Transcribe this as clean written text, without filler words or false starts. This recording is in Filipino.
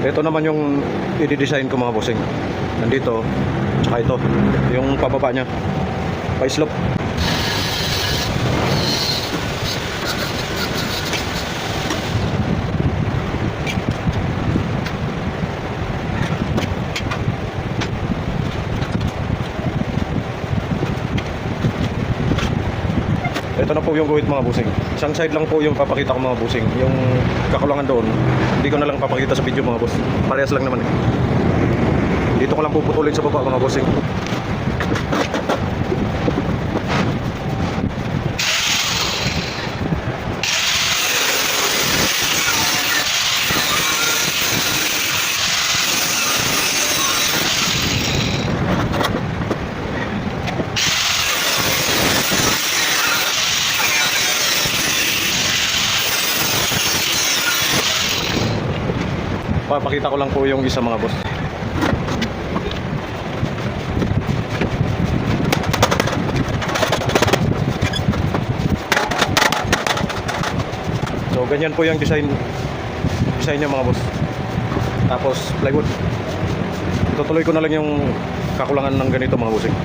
Ito naman yung i-design ko mga bossing. Nandito, tsaka ito, yung pababa niya, pa-slope. Ito na po yung guhit mga busing. Isang side lang po yung papakita ko mga busing. Yung kakulangan doon, hindi ko na lang papakita sa video mga boss. Parehas lang naman eh. Dito ko lang puputulin sa baba mga busing. Papakita ko lang po yung isa mga boss. So ganyan po yung design niya mga boss. Tapos plywood. Tutuloy ko na lang yung kakulangan ng ganito mga bossing.